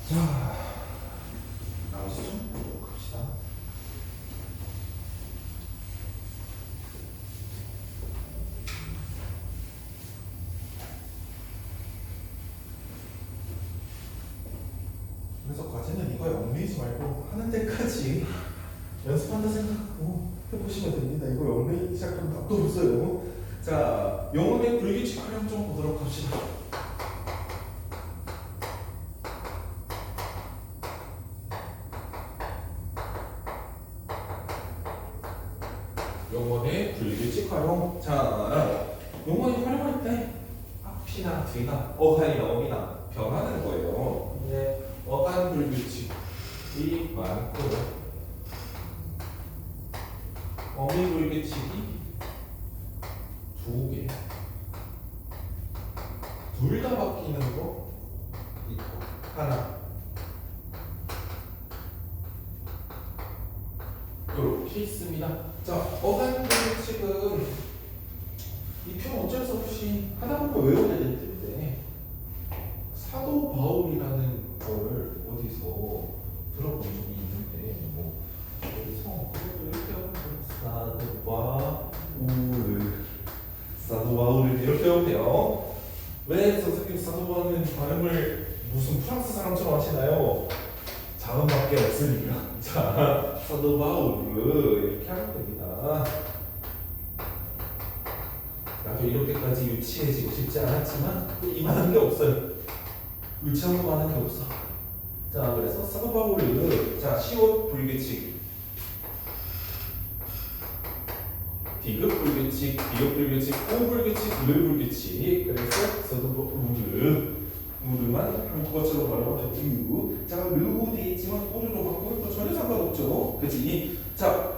자, 나머지 좀 보도록 합시다. 그래서 과제는 이거에 얽매이지 말고 하는 데까지 연습한다 생각하고 해보시면 됩니다. 이거 얽매이기 시작하면 답도 없어요. 자, 영혼의 불규칙 활용 좀 보도록 합시다. 영혼의 불규칙 활용. 자, 영혼이 활용할 때 앞이나 뒤나 어간이나 어미나 변하는 거예요. 근데 어간 불규칙이 많고 어미 불규칙이 2개. 둘 다 바뀌는 거 있고 하나. 이렇게 있습니다. 자, 어간 불규칙은 이 표 어쩔 수 없이 하다 보면 외워야 될 텐데 사도 바울이라는 거를 어디서 들어본 적이 있는데 뭐 어디서 사도 바울 이렇게 하면 돼요. 왜 선생님 사도 바울은 발음을 무슨 프랑스 사람처럼 하시나요? 자음밖에 없으니까. 자, 사도 바울 이렇게 하면 됩니다. 나도 이렇게까지 유치해지고 싶지 않았지만 이만한 게 없어요. 유치한 거 많은 게 없어. 자, 그래서 사도 바울은 자, 시옷 불규칙, 디귿 불규칙, 비읍 불규칙, 오 불규칙, 을 불규칙. 그래서 사도 우르만 한국어처럼 말하면 우유. 자, 르고 돼 있지만 오르로 바꾸면 또 전혀 상관없죠. 그치? 자,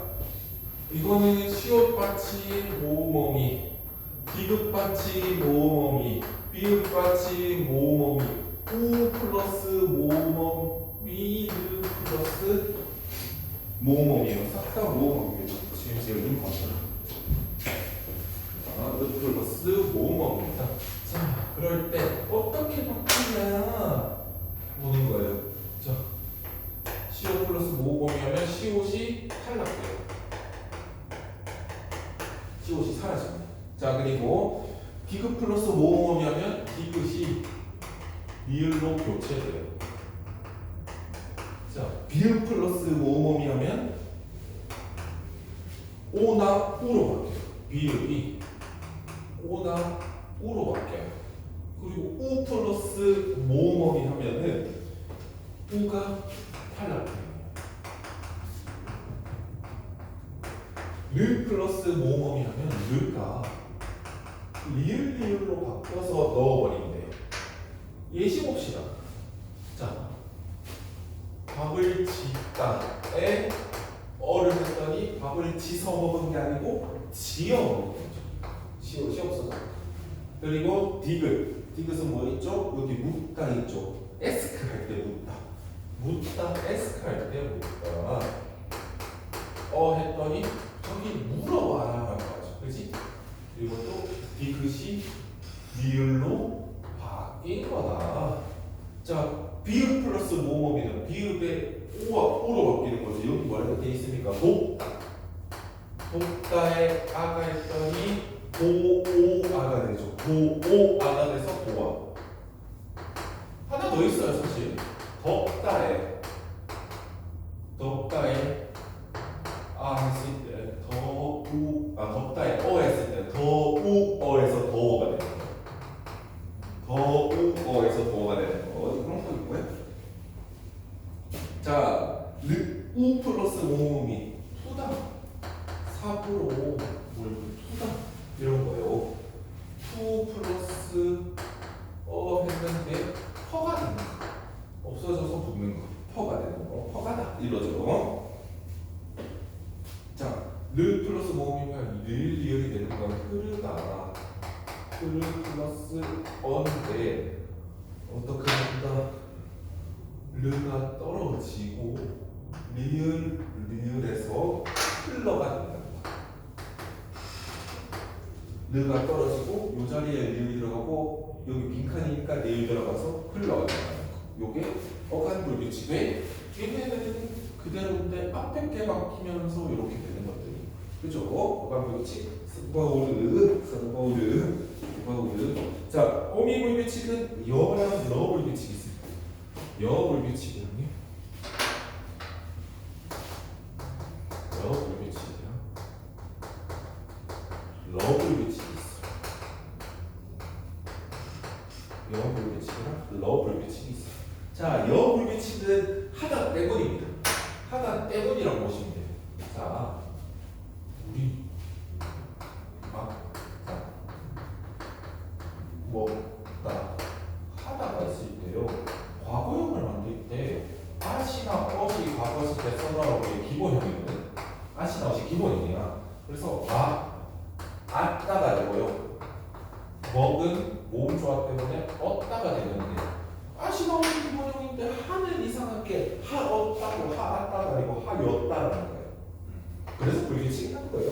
이거는 시옷 받침 모음어미, 디귿 받침 모음어미, 비읍 받침 모음어미, 우 플러스 모음어미, 르 플러스 모음어미예요. 싹 다 모음어미예요. 지금 제가 읽은 것처럼. 르 플러스 모음어미입니다. 자, 그럴 때 어떻게 바꾸냐 보는 거예요. 자, 시옷 플러스 모음어미 하면 시옷이 탈락돼요. 시옷이 사라집니다. 자, 그리고 디귿 플러스 모음어미 하면 디귿이 리을로 교체돼요. 자, 비읍 플러스 모음어미 하면 오나 우로 바뀌어요. 비읍이 오나 우로 바뀌어요. 그리고 우 플러스 모음어미 하면은 우가 탈락돼요. 르 플러스 모음어미 하면 르가 리을로 바꿔서 넣어버리는데 예시 봅시다. 자, 밥을 짓다에 어를 했더니 밥을 지서 먹은 게 아니고 지어 먹은 거죠. 시옷이 없어서. 그리고 디귿은 뭐 있죠? 여기 묻다 있죠. 에스크 할 때 묻다 에스크 할 때 묻다. 했더니 저기 물어와라 하는 거죠. 그렇지? 그리고 또 디귿이 리을로 바뀐 거다. 자, 비읍 플러스 모음어미는 비읍에 오로 바뀌는 거죠. 여기 뭐라고 돼 있습니까? 돕다에 아가 했더니 도오아가 되죠. 도오아가 돼서 도아. 하나 더 있어요, 사실. 덥다에 아 했을 때 덥다에 어 했을 때 더우어에서 더워가 되는 거예요. 더우어에서 더워가 되는 거. 그런 거 있고요. 자, 우 플러스 모음이 투다. 삽으로 뭘 투다 이런 거예요. 투 플러스 했는데 퍼가 되는 거. 없어져서 붙는 거. 퍼가 되는 거. 퍼가다 이러죠. 자, 르 플러스 모음이면 리을이 되는 건 흐르다. 흐르 플러스 어인데 어떻게 된다? 르가 떨어지고 리을에서 흘러가 된다. 르가 떨어지고 이 자리에 리을이 들어가고 여기 빈칸이니까 리을 들어가서 흘러가 된다는 거. 요게 어간 불규칙에 얘네들은 그대로인데 앞에 게 바뀌면서 이렇게 되는 것들이 그죠? 어간 불규칙 서바우르 자 오미 불규칙은 여랑 러 불규칙이 있어요. 여 불규칙이랑요 여 불규칙이랑 러 불규칙이 있어요. 여 불규칙이랑 러 불규칙이 있어요. 자, 여 불규칙은 하단 때문입니다. 하단 때문이라고 보시면 돼요. 자, 우리 자, 뭐다 하다가 있을 때요. 과거형을 만들 때 아시나 어시 과거 시제 써나라고 게 기본형이거든. 아시나 어시 기본형이야. 그래서 아따가 되고요. 먹은 모음 조합 때문에 얻다가 되는데 아시나 어시 기본형인데 하는 이상하게 하었다고 하았다가 아니고 하였다라는 거예요. 그래서 불규칙이 한 거예요.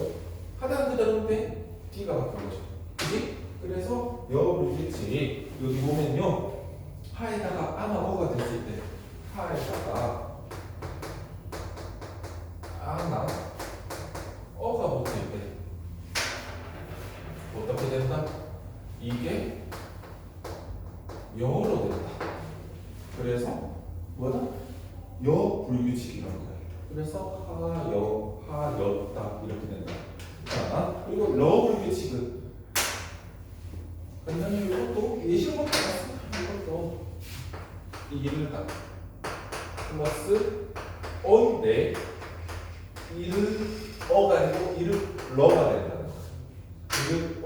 하단 그대로인데 D가 바뀐 거죠. 그지? 그래서 여불규칙 여기 보면요. 하에다가 아나 어가 됐을 때 하에다가 아나 어가 붙을 때 어떻게 된다? 이게 여로 된다. 그래서 뭐다? 여불규칙이라는 거예요. 그래서 하였다 이렇게 된다. 자, 그리고 러불규칙은 간단히 이것도 예시로만 나왔어. 이것도 이를 딱 플러스 어인데 이를 어가 아니고 이를 러가 된다는 거예요. 이를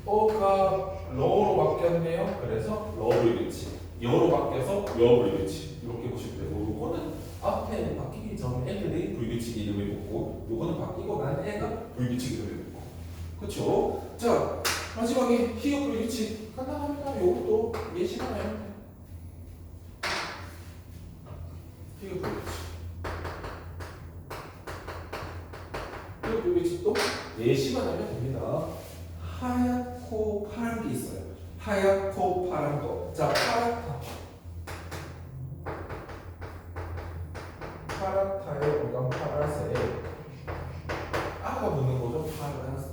어가 러로 바뀌었네요. 그래서 러불규칙. 여로 바뀌어서 여불규칙. 이렇게 보시면 되고 요거는 앞에 바뀌기 전에 애들이 불규칙 이름을 붙고 요거는 바뀌고 난 애가 불규칙 이름을 붙고 그쵸? 자 마지막에 히읗 불규칙 간단합니다. 요것도 예시만 하면 돼. 히읗 불규칙 히읗 불규칙도 예시만 하면 됩니다. 하얗고 파란 게 있어요. 하얗고 파란 거. 자 파랗다에 오감 파란색 아가 붙는 거죠. 파란색.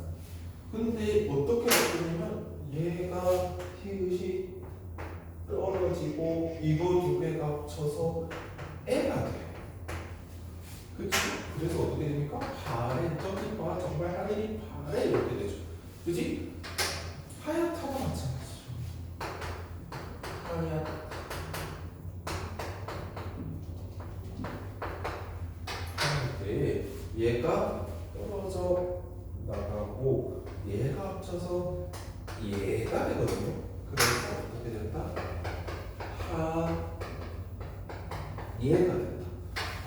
근데 어떻게 바뀌냐면 얘가 히읗이 떨어지고 이거 두 개가 합쳐서 애가 돼요. 그치? 그래서 어떻게 됩니까? 파래 저기 봐 정말 하늘이 파래 이렇게 되죠. 그치? 하얗다가 마찬가지죠. 하얗다 얘가 떨어져 나가고 얘가 합쳐서 얘가 되거든요. 그래서 어떻게 된다? 얘가 된다.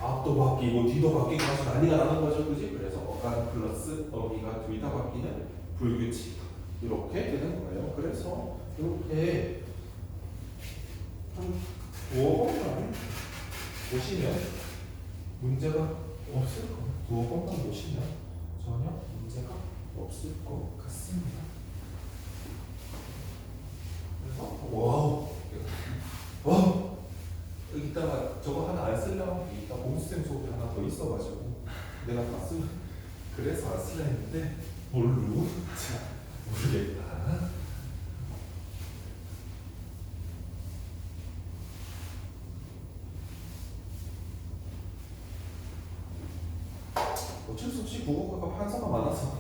앞도 바뀌고 뒤도 바뀌고 해서 난리가 나는 거죠. 그지? 그래서 어간 플러스 어미가 둘 다 바뀌는 불규칙 이렇게 되는 거예요. 그래서 이렇게 한 두어 번만 보시면 문제가 없을 겁니다. 두어 번만 보시면 전혀 문제가 없을 것 같습니다. 그래서 와우 이따가 저거 하나 안 쓰려고 이따 공수생 수업이 하나 더 있어가지고 내가 다 쓰 그래서 안 쓰려 했는데 모르겠다. 어쩔 수 없이 국어가 판서가 많아서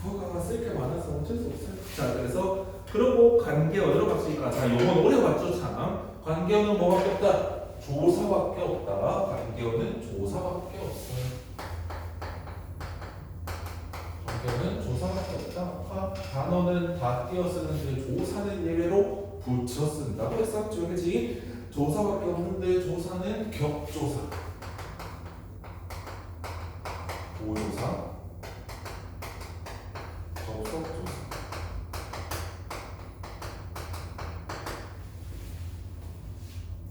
국어가 쓸 게 많아서 어쩔 수 없어요. 자 그래서 그러고 관계 어디로 갔으니까 자 요건 오래 봤죠 참. 관계어는 뭐밖에 없다? 조사밖에 없다. 관계어는 조사밖에 없어요. 관계어는 조사밖에 없다. 단어는 다 띄어 쓰는데 조사는 예외로 붙여 쓴다고 했었죠. 그치? 조사밖에 없는데 조사는 격조사. 보조사, 접속조사.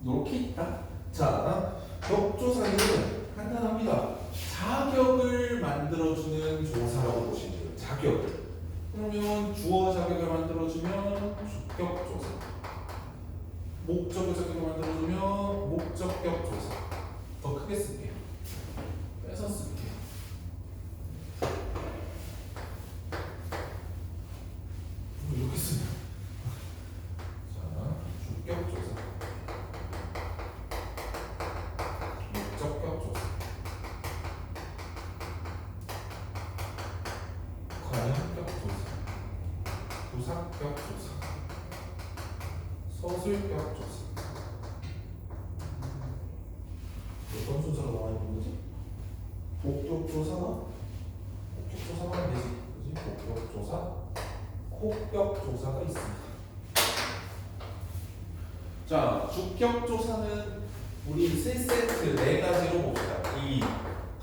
이렇게 있다. 자, 격조사는 간단합니다. 자격을 만들어주는 조사라고 보시면 돼요. 자격을. 그러면 주어 자격을 만들어주면 주격조사. 목적어 자기로 만들어주면 목적격 조사. 더 크게 쓸게요. 빼서 쓸게요. 이렇게 쓰면 자, 주격 조사, 목적격 조사, 관용격 조사, 부사격 조사, 서술격 조사. 어떤 순서로 나와 있는 거지? 목격 조사나 목격 조사만 하면 되지, 그지? 목격 조사, 호격 조사가 있습니다. 자, 주격 조사는 우리 3세트 4가지로 봅시다. 이,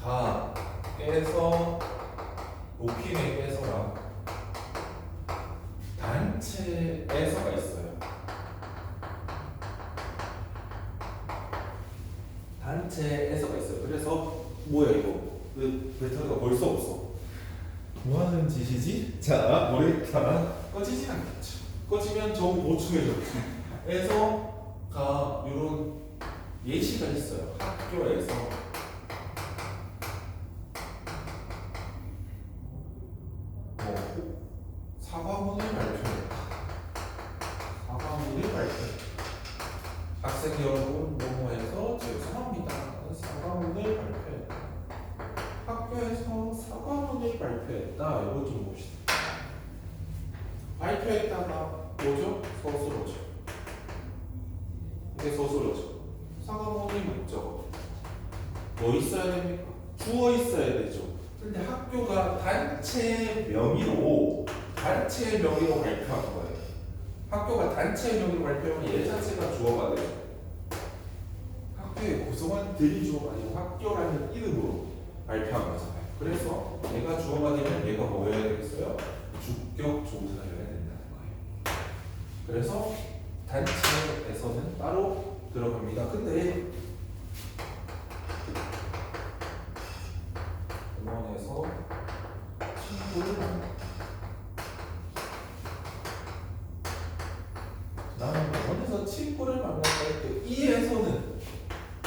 가, 깨서, 높임의 깨서랑 단체에서가 있어요. 단체에서가 있어요. 그래서 뭐야 이거? 왜 배터리가 벌써 없어? 뭐 하는 짓이지? 자, 모니터 꺼지진 않겠죠. 꺼지면 좀 보충해줘. 에서가 이런 예시가 있어요. 학교에서 사과문을 발표했다. 사과문을 발표했다. 학생 여러분, 뭐뭐해서 죄송합니다. 사과문을 발표했다. 학교에서 사과문을 발표했다. 이거 좀 봅시다. 발표했다가 뭐죠? 서술어죠. 이게 서술어죠. 사과문이 목적어. 뭐 있어야 됩니까? 주어 있어야 되죠. 근데 학교가 단체 명의로 발표한 거예요. 학교가 단체 명의로 발표하면 얘 자체가 주어가 돼요. 학교의 구성원들이 주어가 아니고 학교라는 이름으로 발표한 거잖아요. 그래서 얘가 주어가 되면 얘가 뭐여야 되겠어요? 주격 조사여야 된다는 거예요. 그래서 단체에서는 따로 들어갑니다. 근데 공원에서 친구를 만나. 나는 공원에서 친구를 만났다 할 때 이에서는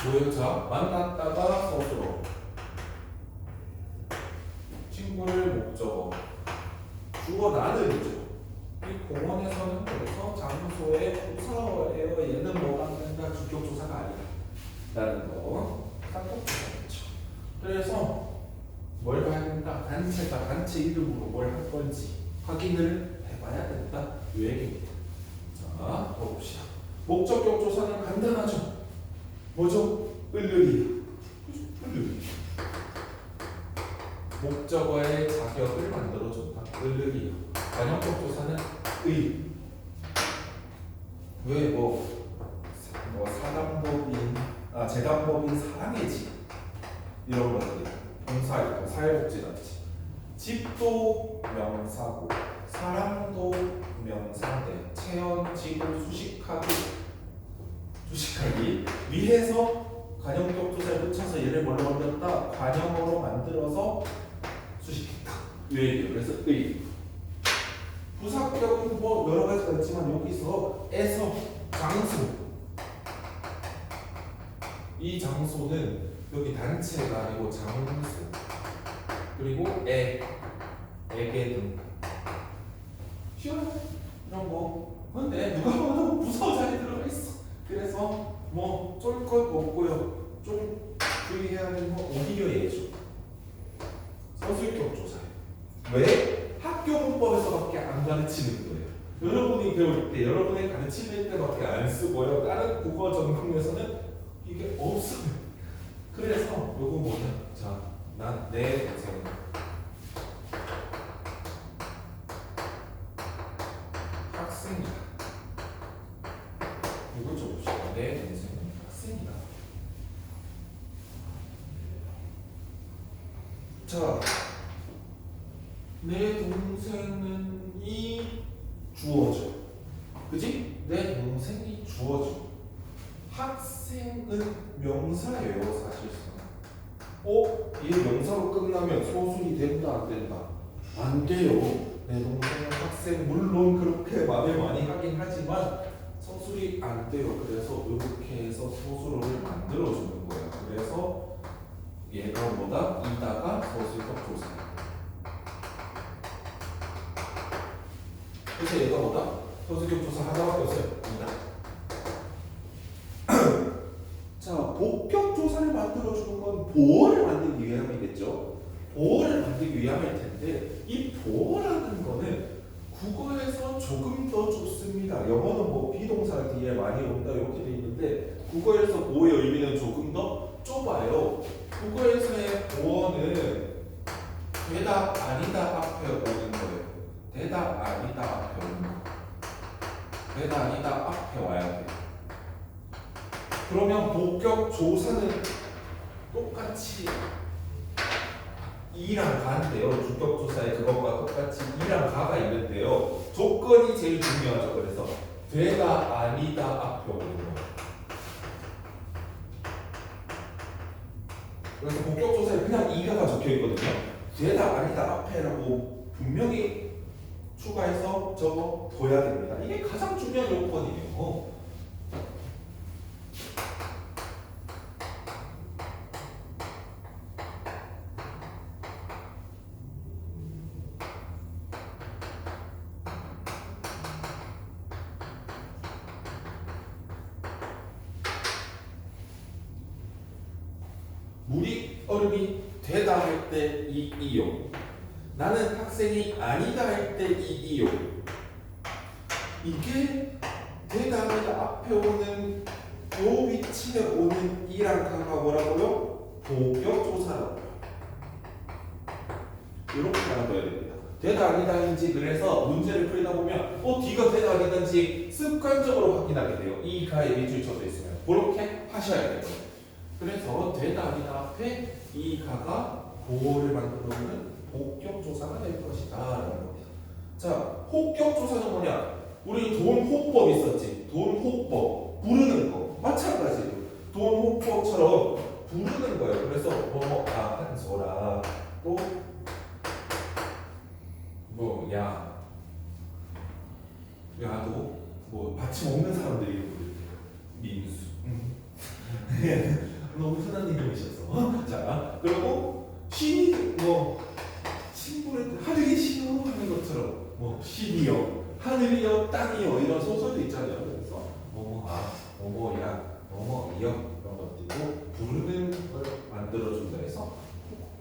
뭐예요? 자, 만났다가 서술어. 친구를 목적어. 주어 나는이죠. 이 공원에서는 그래서 장소의 부사어예요. 얘는 뭐가 안 된다? 주격 조사가 아니다. 라는 거. 딱 조사겠죠. 그래서 뭘 봐야 된다? 단체가 단체 이름으로 뭘 할 건지 확인을 해봐야 된다. 이 얘기입니다. 자, 봅시다. 목적격 조사는 간단하죠. 뭐죠? 을르리. 목적어의 자격을 만들어준다. 을르리. 관용격 조사는 의. 왜 사단법인, 재단법인 사랑의 집 이런 것들. 봉사활동, 사회복지단체. 집도 명사고, 사람도 명사인데 체험, 지도, 수식하기 위해서 관용격 조사를 붙여서 얘를 뭘로 만들었다? 관용어로 만들어서 수식했다. 이 얘기예요. 그래서 의. 부사격은 뭐 여러 가지가 있지만 여기서 에서 장소. 이 장소는 여기 단체가 아니고 장소. 그리고 애게 등. 쉬워요. 이런 거. 근데 누가 봐도 부서 자리에 들어가 있어. 그래서 뭐 쫄 것도 없고요. 좀 주의해야 하는 건 오히려 예죠. 서술격 조사예요. 왜? 학교 문법에서밖에 안 가르치는 거예요. 여러분이 배울 때, 여러분이 가르치는 때밖에 안 쓰고요. 다른 국어 전공에서는 이게 없어요. 그래서 요거 뭐냐? 자, 난 내 동생. 학생이다. 이걸 좀 봅시다. 내 동생은 학생이다. 자, 내 동생은 이 주어죠. 그지? 내 동생이 주어죠. 학생은 명사예요, 사실상. 이 명사로 끝나면 소술이 된다, 안 된다? 안 돼요. 내 동생은 학생, 물론 그렇게 말을 많이 하긴 하지만 서술이 안 돼요. 그래서 이렇게 해서 서술어를 만들어주는 거예요. 그래서 얘가 뭐다? 이다가 서술격 조사. 그래서 얘가 뭐다? 서술격 조사 하나밖에 없어요. 이다. 자, 복격 조사를 만들어주는 건 보어를 만들기 위함이겠죠. 보어를 만들기 위함일 텐데 이 보어라는 거는 국어에서 조금 더 좋습니다. 영어는 뭐 비동사 뒤에 많이 온다 이렇게 돼 있는데 국어에서 보어의 의미는 조금 더 좁아요. 국어에서의 보어는 되다 아니다 앞에 오는 거예요. 되다 아니다 앞에 오는 거. 되다 아니다 앞에 와야 돼. 그러면 복격 조사는 똑같이 이랑 가인데요. 주격 조사의 그것과 똑같이 이랑 가가 있는데요. 조건이 제일 중요하죠. 그래서 되다 아니다 앞에 오는 거. 그래서 복격 조사에 그냥 이가가 적혀 있거든요. 되다 아니다 앞에라고 분명히 추가해서 적어 둬야 됩니다. 이게 가장 중요한 요건이에요. 물이 얼음이 되다 할 때 이요. 나는 학생이 아니다 할 때 이요. 이게 되다 아니다 앞에 오는 요 위치에 오는 이랑 가가 뭐라고요? 복격 조사라고요. 이렇게 알아둬야 됩니다. 되다 아니다인지 그래서 문제를 풀다 보면 D가 되다 아니다인지 습관적으로 확인하게 돼요. 이 가에 밑줄 쳐져 있으면 그렇게 하셔야 돼요. 그래서 되다 아니다 앞에 이 가가 보호를 만들어주는 복격 조사가 될 것이다 라는 겁니다. 자, 호격 조사는 뭐냐? 우리 돈호법 있었지. 돈호법 부르는 거 마찬가지로 돈호법처럼 부르는 거예요. 그래서 한소라 또 뭐 야도 뭐 받침 없는 사람들이 부르대요. 민수 너무 흔한 이름이셨어. 자, 그리고 뭐 친구를 하늘이 시여 하는 것처럼 뭐 신이여, 하늘이여, 땅이여 이런 소설도 있잖아요. 그래서 뭐뭐야, 뭐뭐이여 이런 것들도 부르는 걸 만들어준다 해서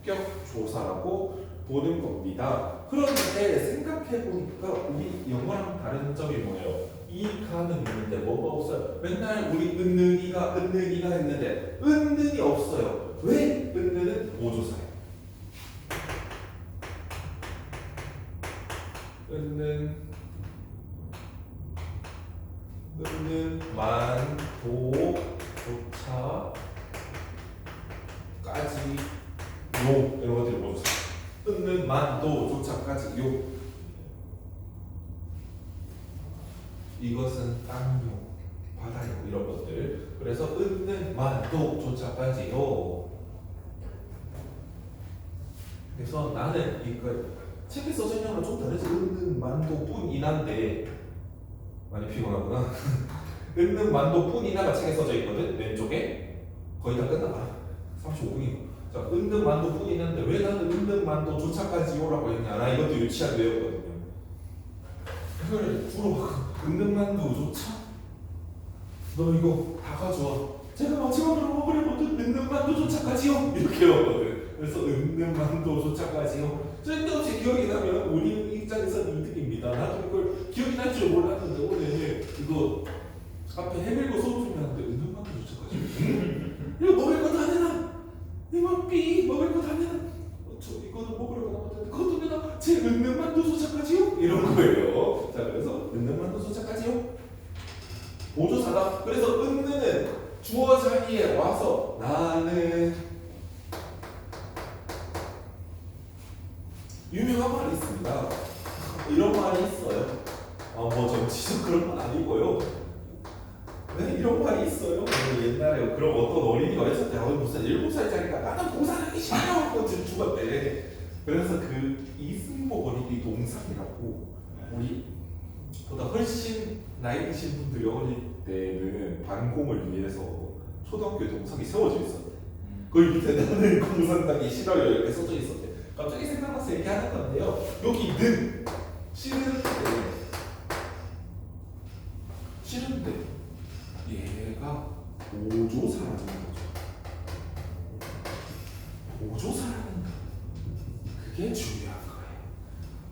호격 조사라고 보는 겁니다. 그런데 생각해보니까 우리 영어랑 다른 점이 뭐예요? 이 가는 있는데 뭐가 없어요? 맨날 우리 은는이가 했는데 은는이 없어요. 왜? 은는은 보조사예요. 은는 만, 도, 조차까지 요 이런 것들이 보조사. 은는 만, 도, 조차까지 요. 이것은 땅요, 바다요 이런 것들. 그래서 은는 만, 도, 조차까지요. 그래서 나는 이거 책에 써져 있는 거랑 좀 다르지. 은는 만도 뿐이나인데 많이 피곤하구나. 은는 만도 뿐이나가 책에 써져 있거든. 왼쪽에 거의 다 끝나가. 35분이고. 자, 은는 만도 뿐이나인데 왜 나는 은는 만도 조차까지요라고 했냐? 나 이것도 유치한 외웠거든요. 그걸 물어봐. 은는 만도 조차? 너 이거 다 가져와. 제가 마지막으로 먹으려거든. 은는 만도 조차까지요. 이렇게 외웠거든. 그래서 은는 만도 조차까지요. 쓸데없이 기억이 나면 우리 입장에서는 이득입니다. 나도 이걸 기억이 날 줄 몰랐는데 오늘 이거 앞에 해밀고 소문 좀 나는데 은는 만도 조차까지요. 이거 먹을 거 다 내놔. 이거 삐 먹을 거 다 내놔. 저 이거는 먹으려고 나왔는데 그것도 내놔. 제 은는 만도 조차까지요. 이런 거예요. 자, 그래서 은는 만도 조차까지요. 보조사다. 그래서 은는은 주어 자리에 와서 나는 유명한 말이 있습니다. 이런 말이 있어요. 뭐 정치적 그런 건 아니고요. 네, 이런 말이 있어요. 옛날에 그런 어떤 어린이가 했었대. 무슨 7살짜리가 나는 봉사하기 싫어 하고 죽었대. 그래서 그 이승복 어린이 동상이라고 우리 보다 훨씬 나이 드신 분들이 어릴 때는 반공을 위해서 초등학교 동상이 세워져 있었대. 거기 밑에 나는 공산당이 싫어요 이렇게 써져 있었대. 갑자기 생각나서 얘기하는 건데요. 여기 는 싫은데 얘가 보조사라는 거죠. 보조사라는 거. 그게 중요한 거예요.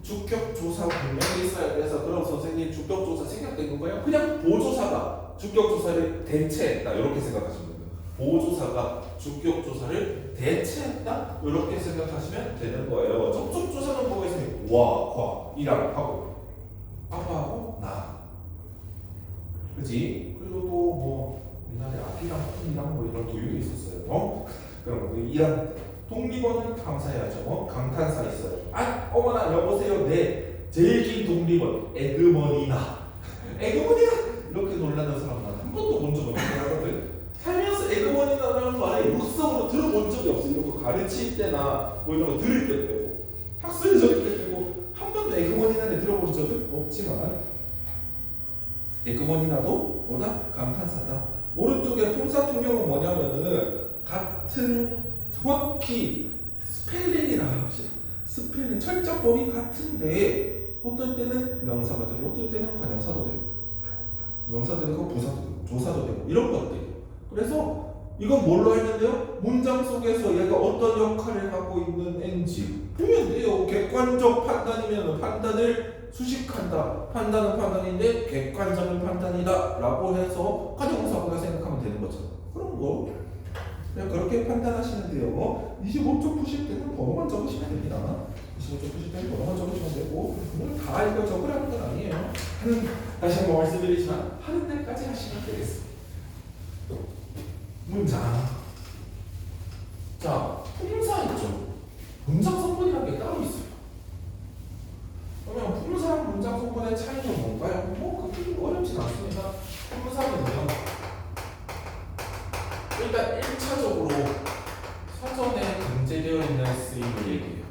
주격조사 분명히 있어야 돼서 그럼 선생님 주격조사 생략된 건가요? 그냥 보조사가 주격조사를 대체했다 이렇게 생각하시면 돼요. 보조사가 주격조사를 대체했다 이렇게 생각하시면 되는 거예요. 접촉조사는 뭐가 있습니까? 와, 과, 이랑 하고 아빠하고 나 그지? 그리고 또 뭐 옛날에 아기랑 푼이랑 뭐 이런 도유도 있었어요. 그럼 이랑 독립원은 감사해야죠. 감탄사 있어요. 아, 어머나 여보세요. 네, 제일 긴 독립원 에그머니나. 에그머니나 이렇게 놀라는 사람은 한 번도 본 적 없는 거거든. 살면서 에그머니나라는 말에 육성으로 들어본 적이 없어. 이런 거 가르칠 때나 뭐 이런 거 들을 때 빼고 학술적일 때 빼고 한 번도 에그머니나를 들어본 적은 없지만 에그머니나도 뭐다? 감탄사다. 오른쪽에 품사통용은 뭐냐면은 같은 정확히 스펠링이라 합시다. 스펠링 철자법이 같은데 어떨 때는 명사가 되고 어떨 때는 관형사도 되고 명사도 되고 부사도 되고 조사도 되고 이런 것들. 그래서 이건 뭘로 했는데요? 문장 속에서 얘가 어떤 역할을 하고 있는지 보면 돼요. 객관적 판단이면 판단을 수식한다. 판단은 판단인데 객관적인 판단이다 라고 해서 관형사가 생각하면 되는 거죠. 그런 거 그냥 그렇게 판단하시면 돼요. 25쪽 푸실 때는 번호만 적으시면 됩니다. 25쪽 푸실 때는 번호만 적으시면 되고 오늘 다 이거 적으라는 건 아니에요. 다시 한번 말씀드리지만 하는 데까지 하시면 되겠습니다. 문장. 자, 품사 있죠. 문장 성분이라는 게 따로 있어요. 그러면 품사랑 문장 성분의 차이는 뭔가요? 뭐 그렇게 어렵진 않습니다. 품사는요. 일단 1차적으로 사전에 등재되어 있는 스윙을 얘기해요.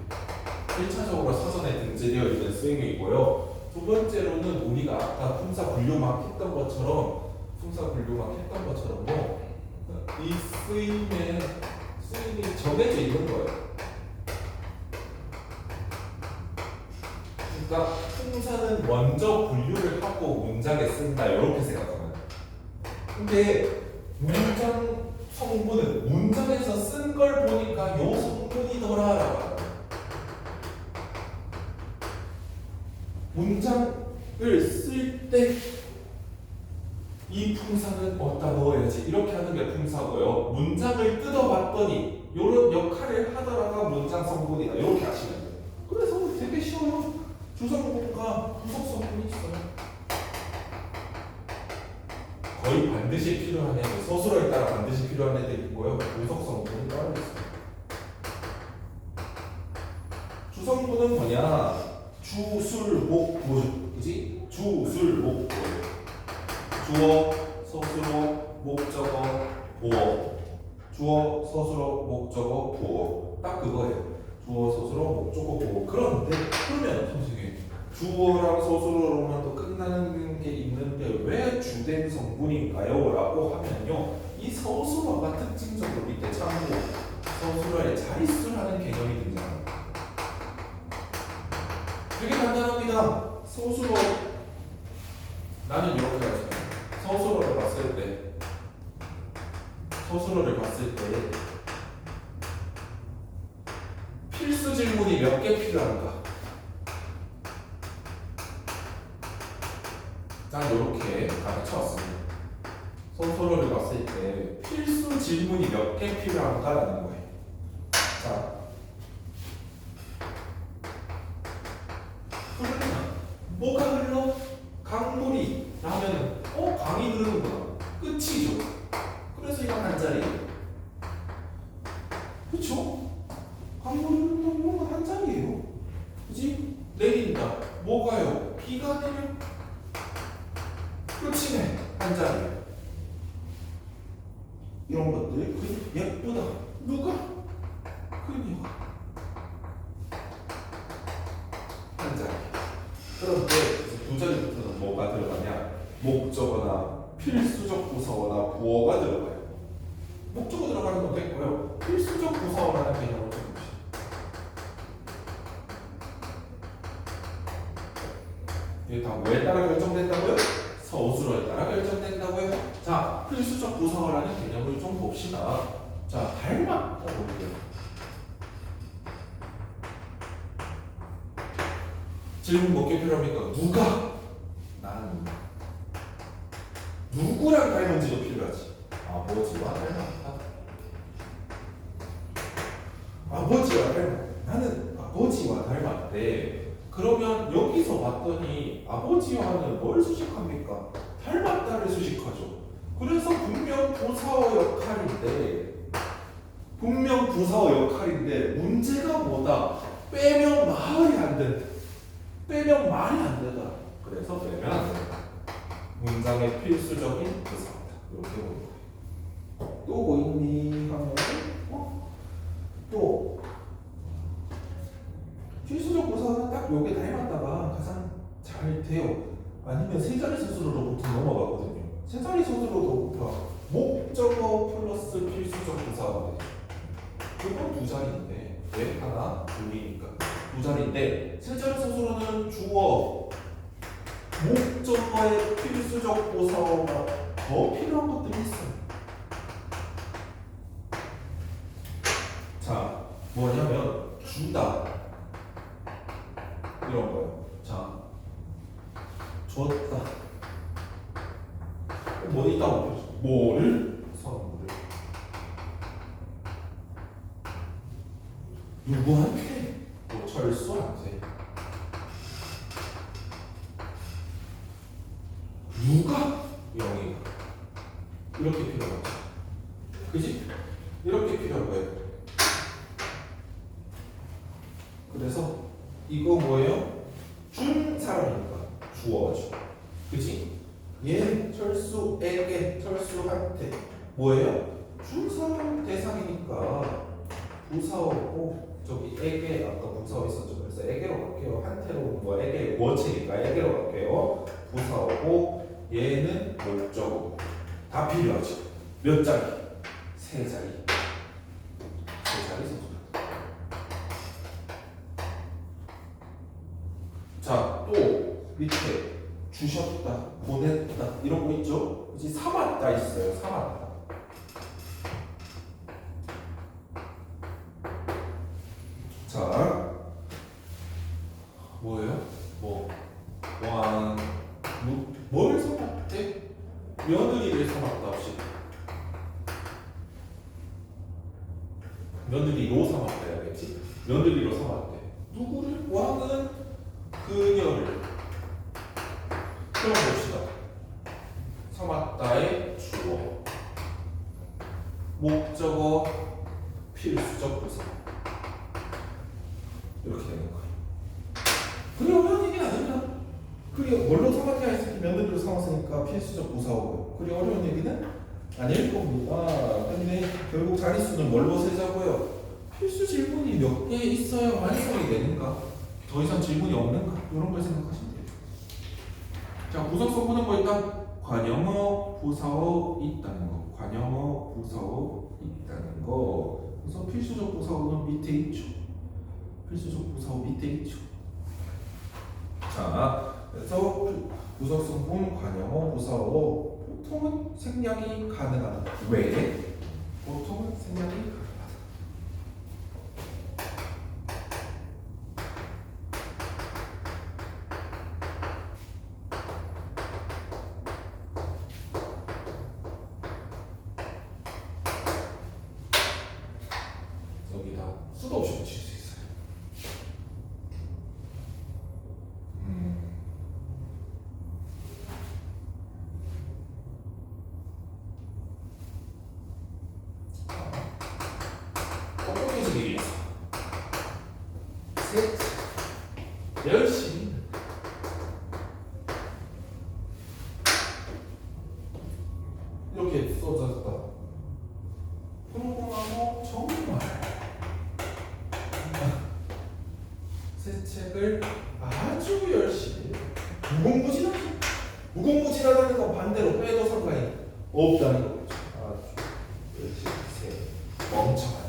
1차적으로 사전에 등재되어 있는 스윙이고요. 두 번째로는 우리가 아까 품사 분류막 했던 것처럼 이 스윙이 정해져 있는 거예요. 그러니까 품사는 먼저 분류를 하고 문장에 쓴다 이렇게 생각하면 돼요. 근데 문장 성분은 문장에서 쓴 걸 보니까 요 성분이더라라고. 문장을 쓸 때 이 품사는 어디다 넣어야지 이렇게 하는 게 품사고요. 문장을 뜯어봤더니 이런 역할을 하더라가 문장 성분이다 이렇게 하시면 돼요. 그래서 되게 쉬워요. 주성분과 부속 성분이 있어요. 거의 반드시 필요한 애들, 서술어에 따라 반드시 필요한 애들이 있고요. 부속 성분이 따로 있어요. 주성분은 뭐냐? 주술목부, 그지? 주술목부. 주어, 서술어, 목적어, 보어. 주어, 서술어, 목적어, 보어. 딱 그거예요. 주어, 서술어, 목적어, 보어. 그런데 그러면 선생님 주어랑 서술어로만 또 끝나는 게 있는데 왜 주된 성분인가요? 라고 하면요. 이 서술어가 특징적으로 밑에 참고 서술어에 자릿수라는 개념이 등장합니다. 되게 간단합니다. 서술어 나는 이렇게 하죠. 서술어를 봤을 때 필수 질문이 몇 개 필요한가? 난 이렇게 가르쳐 왔습니다. 서술어를 봤을 때 필수 질문이 몇 개 필요한가라는 거예요. 자, 흐른다. 뭐가 흘러? 강물이 라면 강이 흐르는구나. 끝이죠. 그래서 이건 한 자리예요. 그쵸? 강물이 흐른다면 뭔가 한 자리예요. 그치? 내린다. 뭐가요? 비가 내려. 끝이네. 한 자리예요. 이런 것들 예쁘다. 누가? 그녀가. 한 자리. 그런데 두 자리부터 뭐가 들어가냐? 목적어나 필수적 부사어나 부어가 들어가요. 목적어 들어가는 건 됐고요. 필수적 부사어라는 개념을 좀 봅시다. 이게 다 뭐에 따라 결정된다고요? 서술어에 따라 결정된다고요? 자, 필수적 부사어라는 개념을 좀 봅시다. 자, 닮았다 볼게요. 질문 몇 개 필요합니까? 누가? 나는 누구랑 닮은지도 필요하지. 아버지와 닮았다. 아버지와 닮았다. 나는 아버지와 닮았대. 그러면 여기서 봤더니 아버지와는 뭘 수식합니까? 닮았다를 수식하죠. 그래서 분명 부사어 역할인데 문제가 뭐다? 빼면 말이 안 된다. 빼면 말이 안 되다. 그래서 빼면 안 된다. 문장의 필수적인 부사어다. 이렇게 보는 거예요. 또 뭐 있니? 하면 또 필수적 부사어는 딱 요게 닮았다가 가장 잘 돼요. 아니면 세 자리 수수로로 보통 넘어가거든요. 세 자리 수수로부터 목적어 플러스 필수적 부사어가 돼요. 그건 두 자리인데 왜 하나 둘이니까 두 자리인데 세 자리 수수로는 주어 목적어의 필수적 부사어가 더 필요한 것들이 있어요. 자, 뭐냐면 주다 이런 거요. 자, 줬다. 뭐 있다고 표시? 뭐를? 선물을. 누구한테? 뭐 철수한테. 누가? 영희가. 이렇게 필요하죠. 그지? 이렇게 필요한 거예요. 그래서 이거 뭐예요? 준 사람이니까 주어죠. 그지? 얘 철수에게 철수한테 뭐예요? 준 사람 대상이니까 부사어고 저기 에게 아까 부사어 있었죠. 그래서 에게로 갈게요. 한테로 뭐 에게 원체니까 에게로 갈게요. 부사어고 얘는 목적어. 다 필요하죠. 몇 자리? 세 자리. 세 자리 써줘요. 자, 또 밑에 주셨다, 보냈다 이런 거 있죠? 이제 삼았다 있어요. 삼았다. 자, 뭐예요? 뭘 삼았대? 며느리를 삼았다 합시다. 며느리로 삼았다 해야겠지? 며느리로 삼았대. 누구를? 왕은 그녀를. 그럼 봅시다. 삼았다의 주어, 목적어, 필수적 부사 이렇게 되는 거예요. 그게 어려운 얘기는 아닙니다. 그게 뭘로 삼았냐 했을 때 며느리로 삼았으니까 필수적 부사고요. 그게 어려운 얘기는 아닐 겁니다. 근데 결국 자릿수는 뭘로 세자고요? 필수 질문이 몇 개 있어야 완성이 되는가? 더 이상 질문이 없는가? 이런 걸 생각하시면 돼요. 자, 부석성 보는 거 일단 관형어, 부사어 있다는 거. 관형어, 부사어 있다는 거. 그래서 필수적 부사어는 밑에 있죠. 필수적 부사어 밑에 있죠. 자, 그래서 부석성분, 관형어, 부사어 보통은 생략이 가능하다. 왜? 보통은 생략이 가능하다. 여기다 수도 없이 붙일 수 있어요. 어떻게 얘기했어? 셋, 열심히. 이렇게 써졌다. 궁금하고 정말 새 책을 아주 열심히 무궁무진하게 확실하다는 건 반대로 빼도 상관이 없다는 거죠. 그렇지. 멍청한.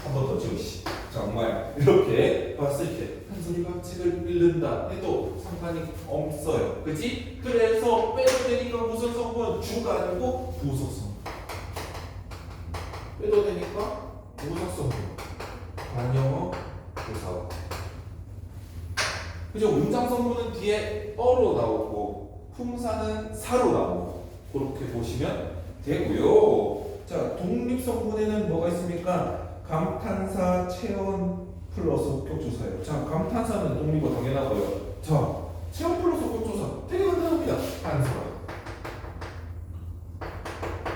한 번 더 지우시. 정말 이렇게 봤을 때 한소리가 책을 읽는다 해도 상관이 없어요. 그치? 그래서 빼도 되니까 무슨 성분? 주가 아니고 부속 성분. 빼도 되니까 부속 성분. 관영어, 부사어. 그죠? 문장 성분은 뒤에 어로 나오고 품사는 사로 나오고 그렇게 보시면 되고요. 자, 독립 성분에는 뭐가 있습니까? 감탄사, 체온 플러스 목격조사예요. 자, 감탄사는 독립어 당연하고요. 자, 체온 플러스 목격조사 되게 간단합니다. 한사.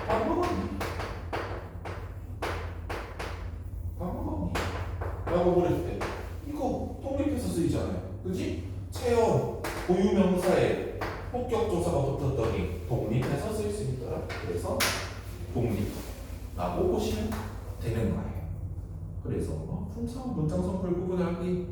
밥 먹었니? 밥 먹었니? 라고 물을 때 이거 독립해서 쓰이잖아요. 그지? 체온, 고유명사에 목격조사가 붙었더니 독립해서 쓸 수 있더라. 그래서 독립라고 보시면 되는 거예요. 그래서 품사와 문장성 구분하기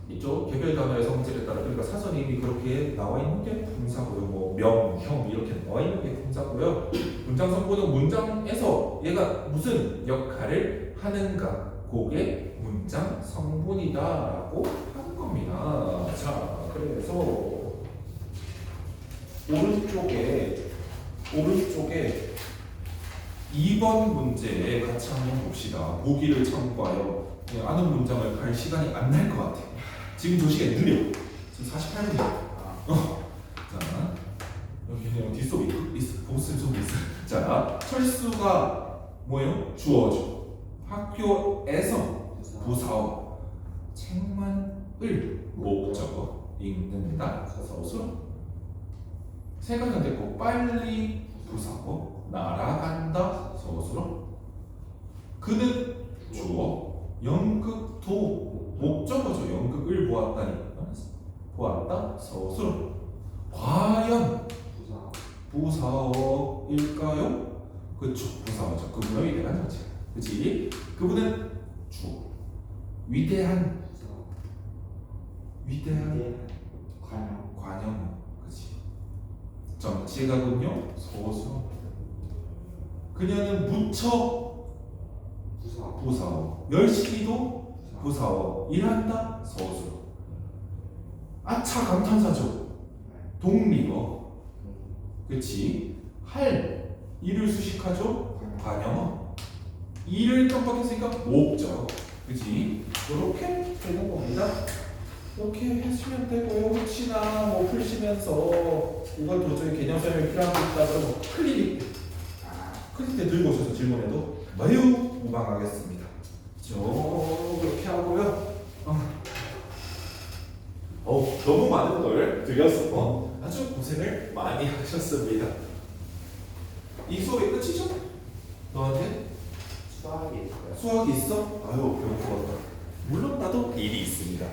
이쪽 개별 단어의 성질에 따라 그러니까 사전에 이미 그렇게 나와 있는 게 품사고요. 뭐 명, 형 이렇게 나와 있는 게 품사고요. 문장성분은 문장에서 얘가 무슨 역할을 하는가 그게 문장 성분이다라고 하는 겁니다. 자, 그래서 오른쪽에 2번 문제에 같이 한번 봅시다. 보기를 참고하여 아는 문장을 갈 시간이 안 날 것 같아요. 지금 저 시간이 느려. 지금 48분이야. 자, 여기 그냥 뒷속 있어. 보스 좀 있어. 자, 철수가 뭐예요? 주어죠. 학교에서 부사어. 책만을 목적어 읽는다. 서술어. 세 가지가 됐고 빨리 부사어. 날아간다 서술어. 그는 주어. 연극도 목적어죠. 연극을 보았다니 보았다 서술어. 과연 부사어일까요? 그쵸, 부사어죠. 그분의 위대한 자체. 그치? 그분은 주어. 위대한 관영. 그치? 정치가군요. 서술어. 그녀는 무척 부사어. 열심히도 부사어. 일한다 서술어. 아차 감탄사죠. 독립어. 그치? 할 일을 수식하죠. 관영어. 일을 깜빡했으니까 목적. 그치? 이렇게 되는 겁니다. 이렇게 하시면 되고요. 혹시나 뭐 풀시면서 이건 도저히 개념 설명이 필요한 게 있다 그러면 클릭 때 들고 오셔서 질문해도 매우 무방하겠습니다. 그렇게 하고요. 너무 많은 걸 드려서 아주 고생을 많이 하셨습니다. 이 수업이 끝이죠? 너한테? 수학이 있어? 아유, 배고프다. 물론 나도 일이 있습니다.